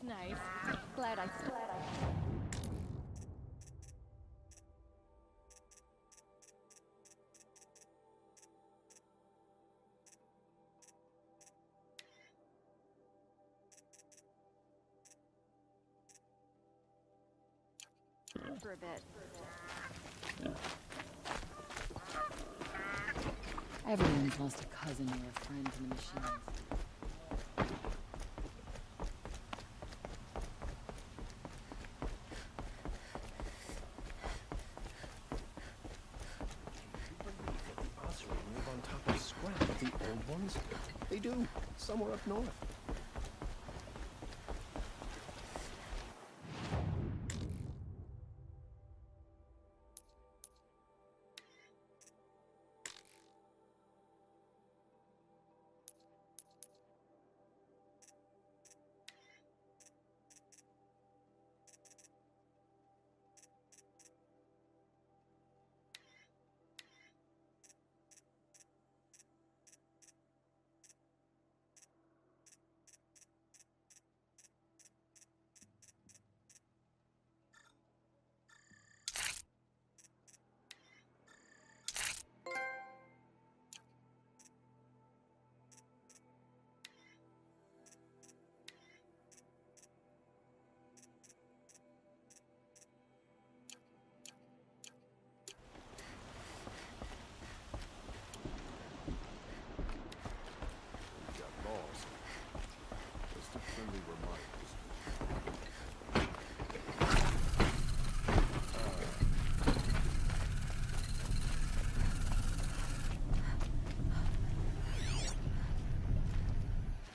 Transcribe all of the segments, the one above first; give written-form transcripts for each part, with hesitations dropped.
Nice. Glad I. For a bit. Everyone's lost a cousin or a friend to the machines. They do, somewhere up north.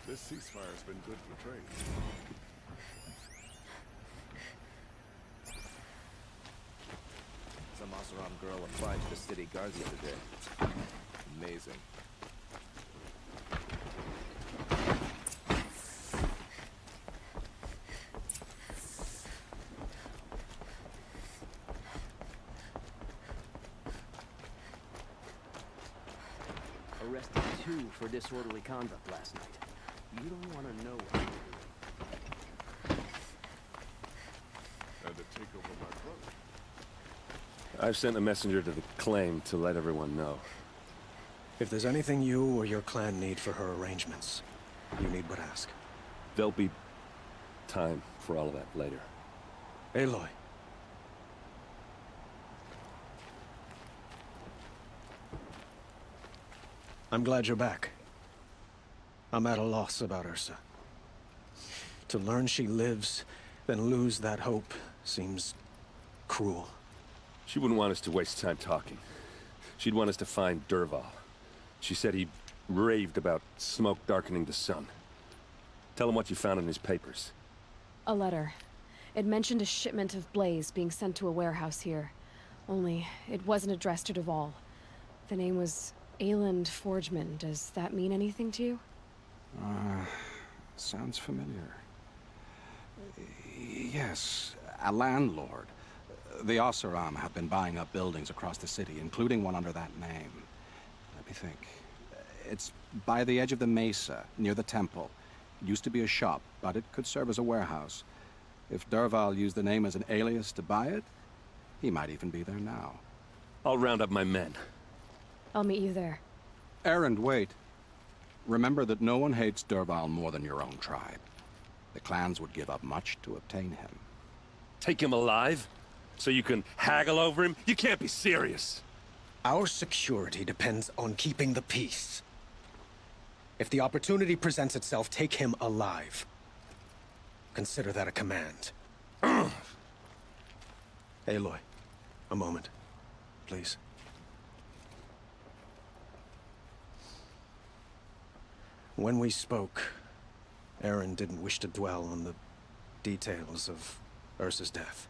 This ceasefire's been good for trade. Some Oseram girl applied to the city guard the other day. Amazing. Arrested 2 for disorderly conduct last night. You don't want to know what they do. And to take over my brother. I've sent a messenger to the claim to let everyone know. If there's anything you or your clan need for her arrangements, you need but ask. There'll be time for all of that later. Aloy. I'm glad you're back. I'm at a loss about Ursa. To learn she lives, then lose that hope, seems cruel. She wouldn't want us to waste time talking. She'd want us to find Dervahl. She said he raved about smoke darkening the sun. Tell him what you found in his papers. A letter. It mentioned a shipment of blaze being sent to a warehouse here. Only, it wasn't addressed to Dervahl. The name was Ayland Forgeman. Does that mean anything to you? Sounds familiar. Yes, a landlord. The Oseram have been buying up buildings across the city, including one under that name. Let me think. It's by the edge of the mesa, near the temple. It used to be a shop, but it could serve as a warehouse. If Dervahl used the name as an alias to buy it, he might even be there now. I'll round up my men. I'll meet you there. Erend, wait. Remember that no one hates Dervahl more than your own tribe. The clans would give up much to obtain him. Take him alive? So you can haggle over him? You can't be serious. Our security depends on keeping the peace. If the opportunity presents itself, take him alive. Consider that a command. Aloy, a moment, please. When we spoke, Aaron didn't wish to dwell on the details of Ursa's death.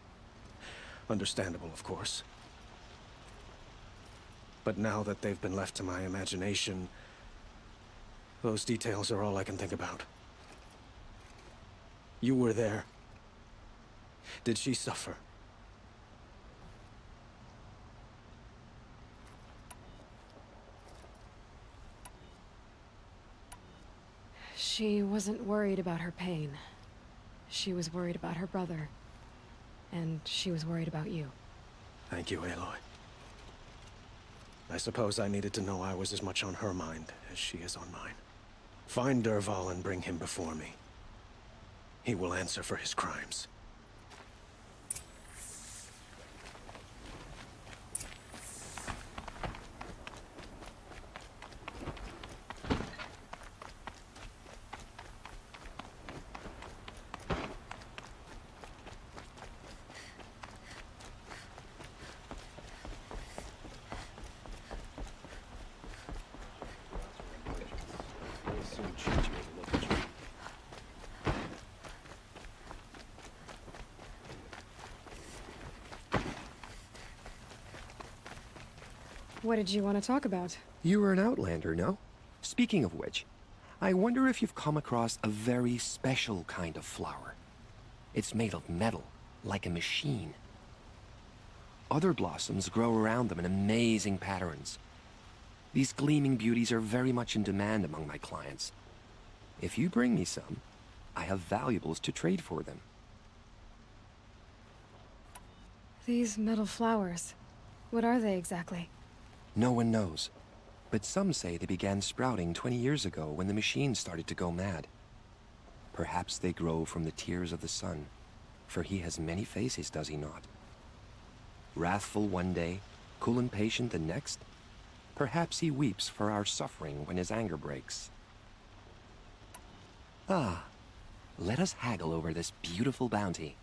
Understandable, of course. But now that they've been left to my imagination, those details are all I can think about. You were there. Did she suffer? She wasn't worried about her pain. She was worried about her brother. And she was worried about you. Thank you, Aloy. I suppose I needed to know I was as much on her mind as she is on mine. Find Dervahl and bring him before me. He will answer for his crimes. What did you want to talk about? You were an outlander, no? Speaking of which, I wonder if you've come across a very special kind of flower. It's made of metal, like a machine. Other blossoms grow around them in amazing patterns. These gleaming beauties are very much in demand among my clients. If you bring me some, I have valuables to trade for them. These metal flowers. What are they exactly? No one knows, but some say they began sprouting 20 years ago when the machine started to go mad. Perhaps they grow from the tears of the sun, for he has many faces, does he not? Wrathful one day, cool and patient the next. Perhaps he weeps for our suffering when his anger breaks. Ah, let us haggle over this beautiful bounty.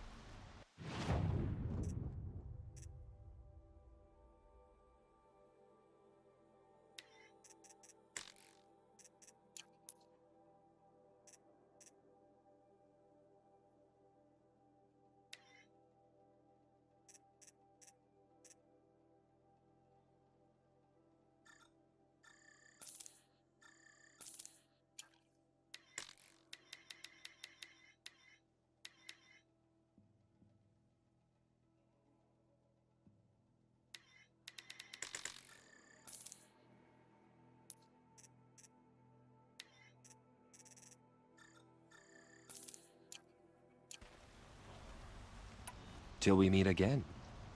Till we meet again,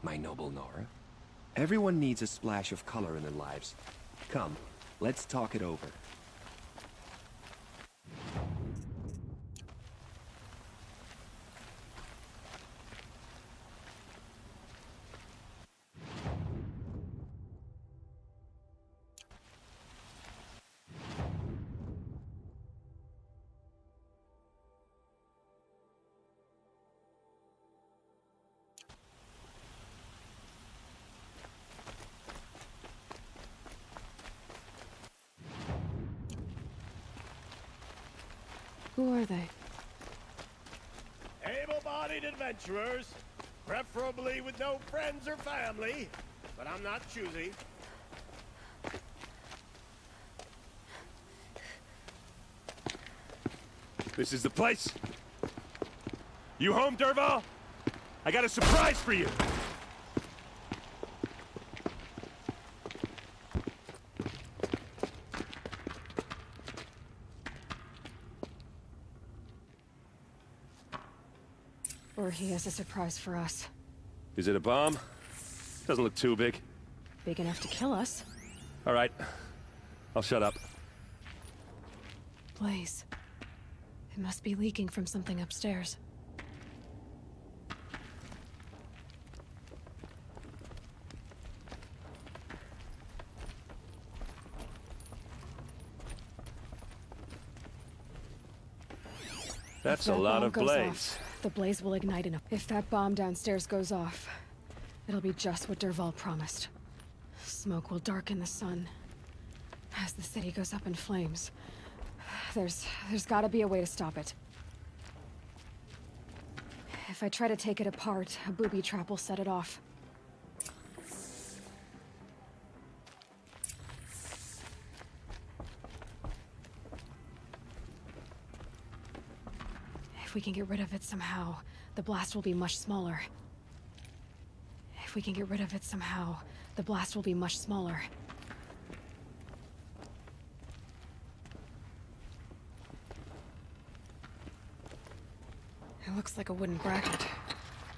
my noble Nora. Everyone needs a splash of color in their lives. Come, let's talk it over. Who are they? Able-bodied adventurers, preferably with no friends or family, but I'm not choosy. This is the place? You home, Dervahl? I got a surprise for you! Or he has a surprise for us. Is it a bomb? Doesn't look too big. Big enough to kill us. All right. I'll shut up. Blaze. It must be leaking from something upstairs. That's If a that lot bomb of goes blaze. off, the blaze will ignite enough. If that bomb downstairs goes off, it'll be just what Dervahl promised. Smoke will darken the sun as the city goes up in flames. There's gotta be a way to stop it. If I try to take it apart, a booby trap will set it off. If we can get rid of it somehow, the blast will be much smaller. If we can get rid of it somehow, the blast will be much smaller. It looks like a wooden bracket.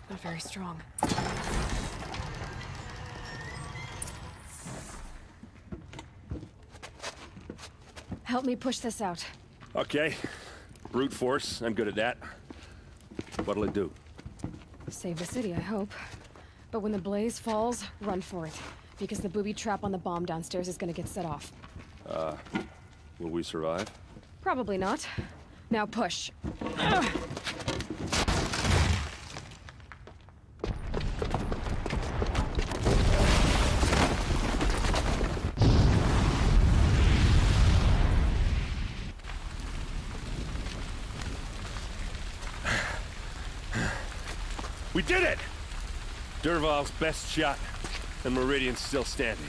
Not very strong. Help me push this out. Okay. Brute force, I'm good at that. What'll it do? Save the city, I hope. But when the blaze falls, run for it. Because the booby trap on the bomb downstairs is gonna get set off. Will we survive? Probably not. Now push. We did it! Dervahl's best shot, and Meridian's still standing.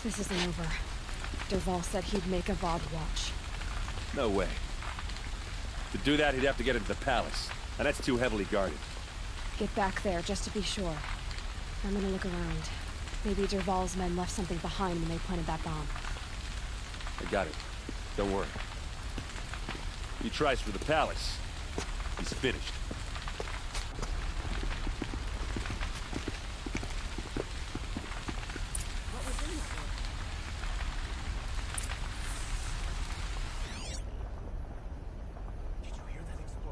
This isn't over. Dervahl said he'd make a VOD watch. No way. To do that, he'd have to get into the palace, and that's too heavily guarded. Get back there, just to be sure. I'm gonna look around. Maybe Dervahl's men left something behind when they planted that bomb. I got it. Don't worry. He tries for the palace. He's finished.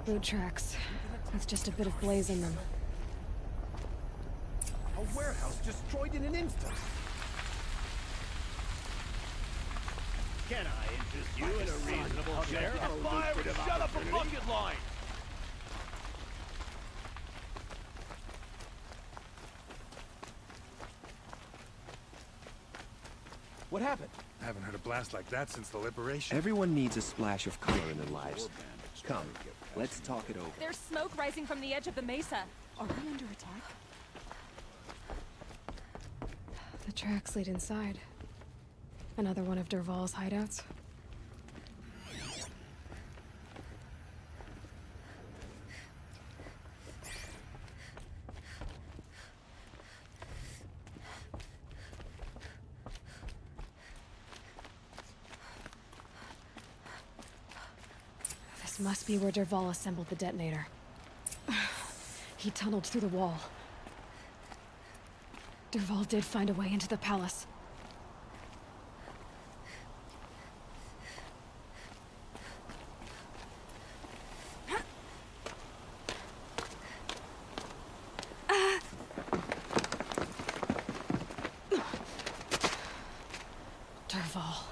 Boot tracks. With just a bit of blaze in them. A warehouse destroyed in an instant. Can I interest you in a reasonable share of a fire and shut up a bucket line? What happened? I haven't heard a blast like that since the liberation. Everyone needs a splash of color in their lives. Come, let's talk it over. There's smoke rising from the edge of the mesa. Are we under attack? The tracks lead inside. Another one of Dervahl's hideouts. This must be where Dervahl assembled the detonator. He tunneled through the wall. Dervahl did find a way into the palace. Dervahl.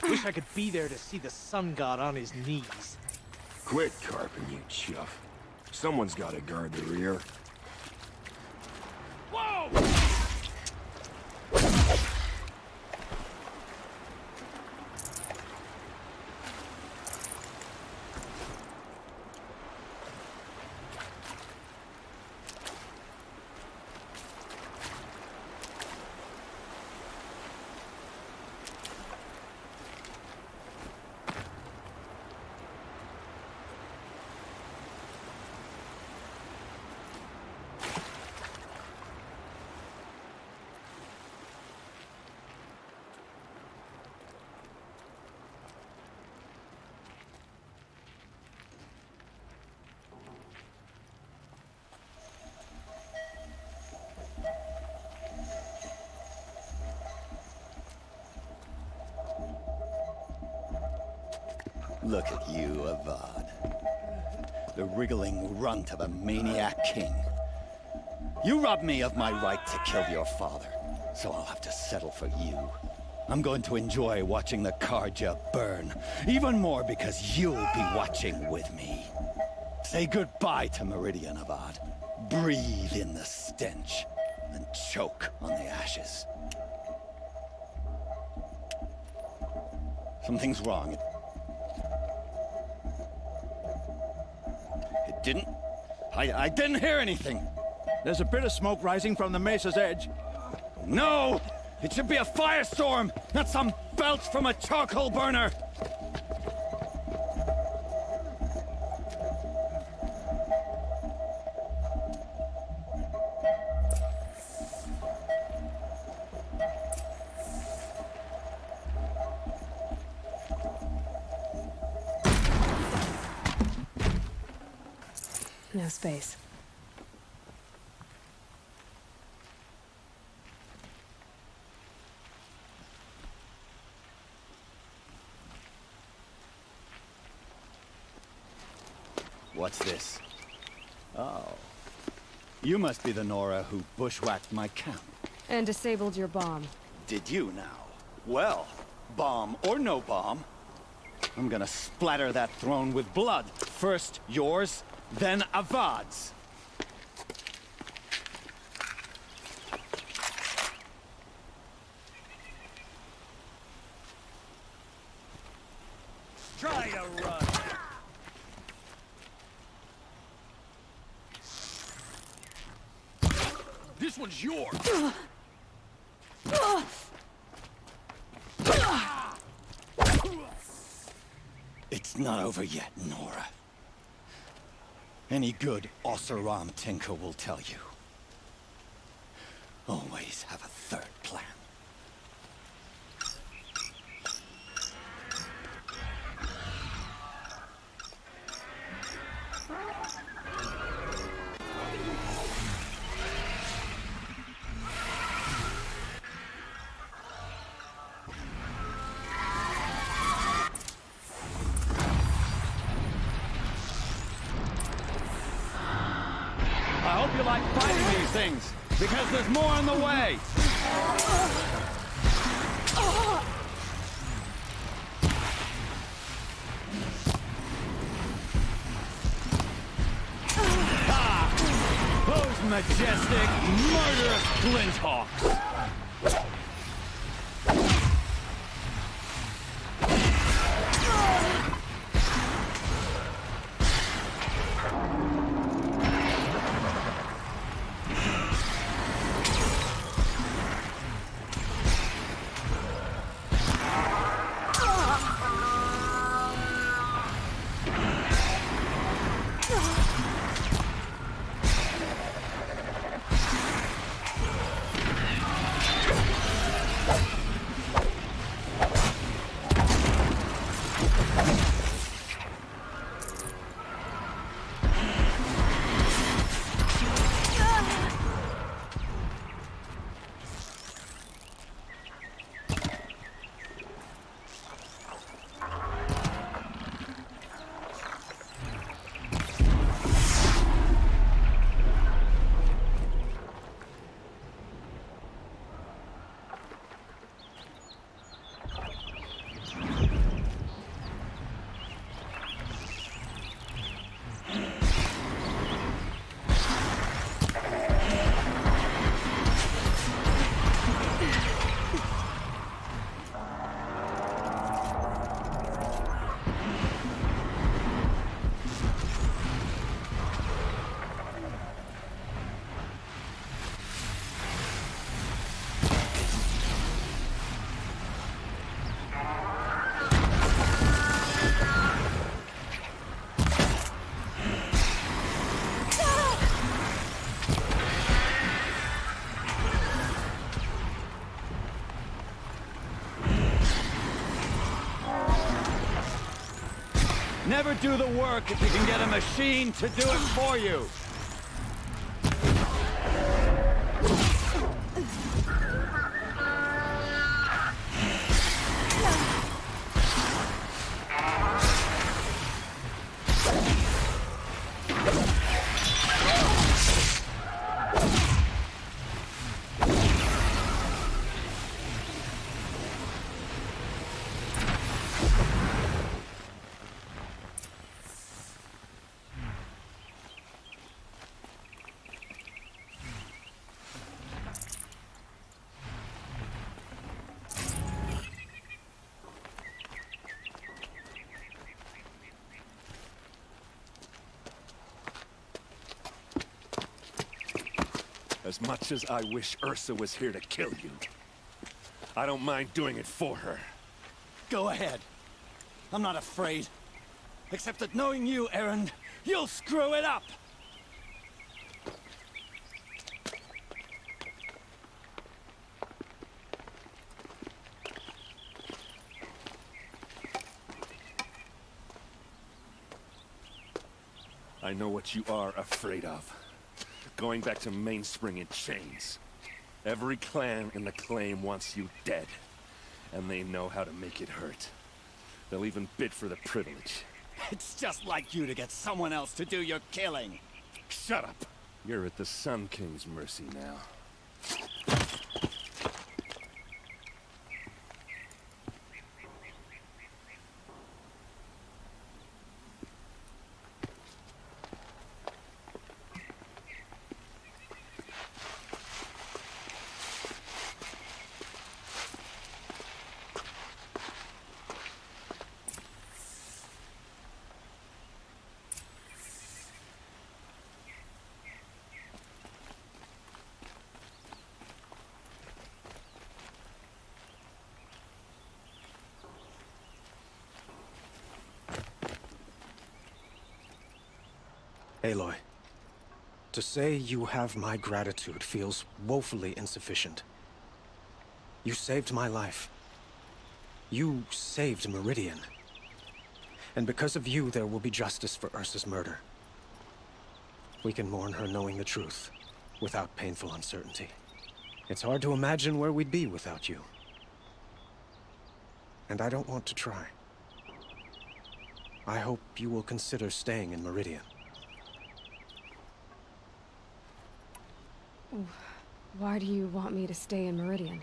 Wish I could be there to see the sun god on his knees. Quit carping, you chuff. Someone's gotta guard the rear. Whoa! Look at you, Avad. The wriggling runt of a maniac king. You robbed me of my right to kill your father, so I'll have to settle for you. I'm going to enjoy watching the Karja burn, even more because you'll be watching with me. Say goodbye to Meridian, Avad. Breathe in the stench, and choke on the ashes. Something's wrong. It didn't... I didn't hear anything. There's a bit of smoke rising from the mesa's edge. No! It should be a firestorm, not some belch from a charcoal burner! No space. What's this? Oh. You must be the Nora who bushwhacked my camp. And disabled your bomb. Did you now? Well, bomb or no bomb, I'm gonna splatter that throne with blood. First yours, then Avad's. Try to run. This one's yours. It's not over yet, Nora. Any good Oseram tinker will tell you. Always have a third plan. I hope you like fighting these things, because there's more in the way! Ah! Those majestic, murderous glinthawks! Never do the work if you can get a machine to do it for you. As much as I wish Ursa was here to kill you, I don't mind doing it for her. Go ahead. I'm not afraid. Except that knowing you, Aaron, you'll screw it up! I know what you are afraid of. Going back to Mainspring in chains. Every clan in the claim wants you dead. And they know how to make it hurt. They'll even bid for the privilege. It's just like you to get someone else to do your killing. Shut up! You're at the Sun King's mercy now. Aloy, to say you have my gratitude feels woefully insufficient. You saved my life. You saved Meridian. And because of you, there will be justice for Ursa's murder. We can mourn her knowing the truth, without painful uncertainty. It's hard to imagine where we'd be without you. And I don't want to try. I hope you will consider staying in Meridian. Why do you want me to stay in Meridian?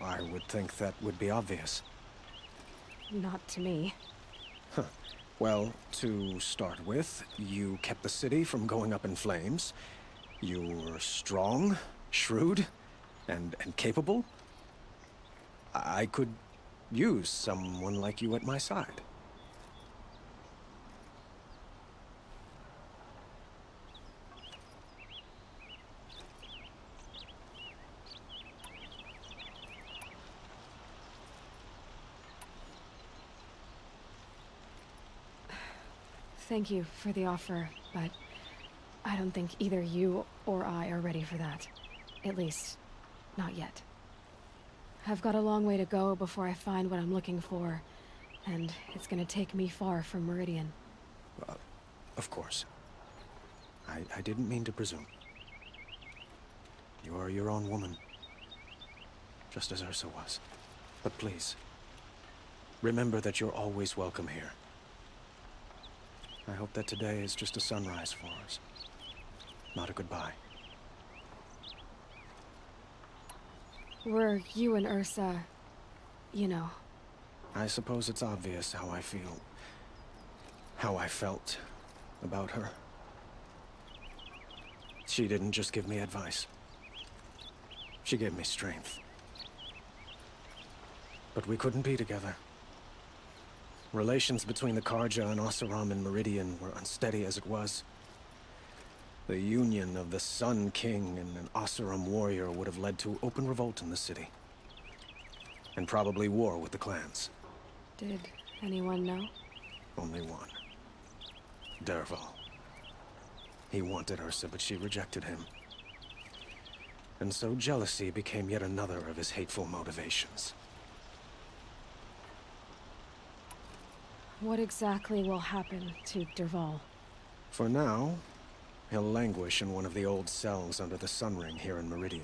I would think that would be obvious. Not to me. Huh. Well, to start with, you kept the city from going up in flames. You were strong, shrewd, and capable. I could use someone like you at my side. Thank you for the offer, but I don't think either you or I are ready for that. At least, not yet. I've got a long way to go before I find what I'm looking for, and it's gonna take me far from Meridian. Of course. I didn't mean to presume. You are your own woman, just as Ursa was. But please, remember that you're always welcome here. I hope that today is just a sunrise for us, not a goodbye. Were you and Ursa, you know? I suppose it's obvious how I feel, how I felt about her. She didn't just give me advice. She gave me strength. But we couldn't be together. Relations between the Karja and Oseram and Meridian were unsteady as it was. The union of the Sun King and an Oseram warrior would have led to open revolt in the city. And probably war with the clans. Did anyone know? Only one. Dervahl. He wanted Ursa, but she rejected him. And so jealousy became yet another of his hateful motivations. What exactly will happen to Derval? For now, he'll languish in one of the old cells under the Sun Ring here in Meridian.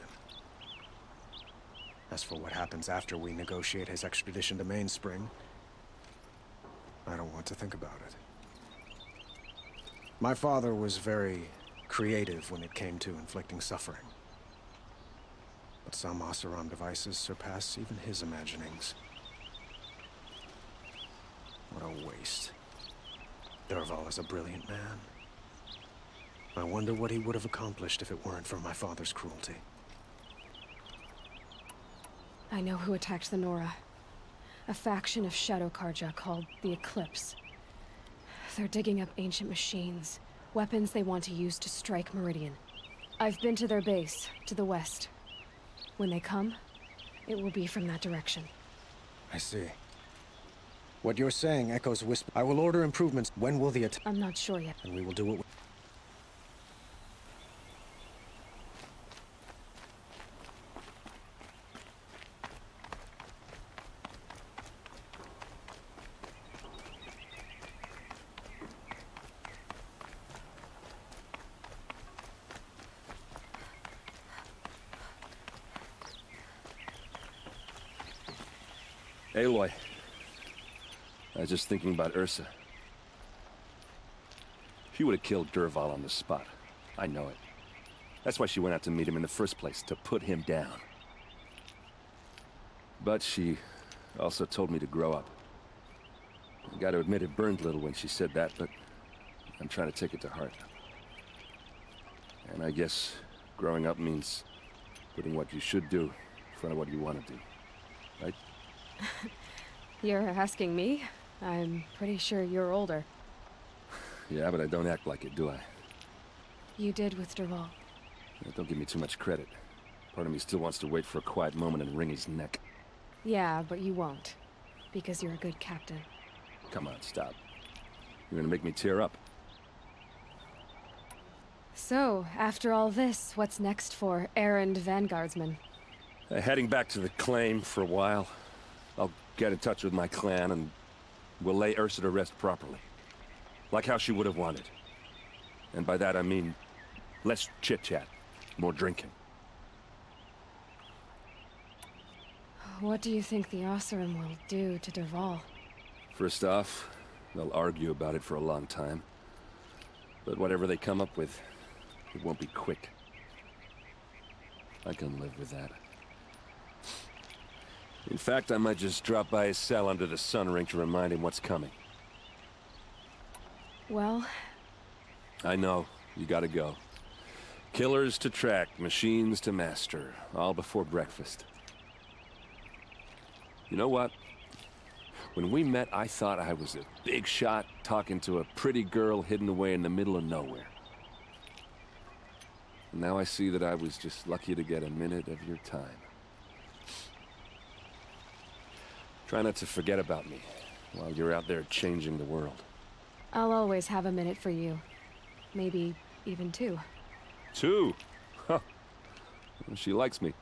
As for what happens after we negotiate his extradition to Mainspring, I don't want to think about it. My father was very creative when it came to inflicting suffering. But some Oseram devices surpass even his imaginings. What a waste. Derval is a brilliant man. I wonder what he would have accomplished if it weren't for my father's cruelty. I know who attacked the Nora. A faction of Shadow Karja called the Eclipse. They're digging up ancient machines, weapons they want to use to strike Meridian. I've been to their base, to the west. When they come, it will be from that direction. I see. What you're saying echoes whisper. I will order improvements. When will the attack? I'm not sure yet. And we will do it. Aloy. I was just thinking about Ursa. She would have killed Derval on the spot. I know it. That's why she went out to meet him in the first place, to put him down. But she also told me to grow up. I gotta admit it burned a little when she said that, but I'm trying to take it to heart. And I guess growing up means putting what you should do in front of what you want to do. Right? You're asking me? I'm pretty sure you're older. Yeah, but I don't act like it, do I? You did with Derval. Don't give me too much credit. Part of me still wants to wait for a quiet moment and wring his neck. Yeah, but you won't. Because you're a good captain. Come on, stop. You're gonna make me tear up. So, after all this, what's next for errand vanguardsman? Heading back to the claim for a while. I'll get in touch with my clan and we'll lay Ursa to rest properly. Like how she would have wanted. And by that I mean less chit-chat, more drinking. What do you think the Oseram will do to Derval? First off, they'll argue about it for a long time. But whatever they come up with, it won't be quick. I can live with that. In fact, I might just drop by his cell under the Sun Ring to remind him what's coming. Well... I know. You gotta go. Killers to track, machines to master. All before breakfast. You know what? When we met, I thought I was a big shot talking to a pretty girl hidden away in the middle of nowhere. And now I see that I was just lucky to get a minute of your time. Try not to forget about me while you're out there changing the world. I'll always have a minute for you. Maybe even two. Two? Huh. She likes me.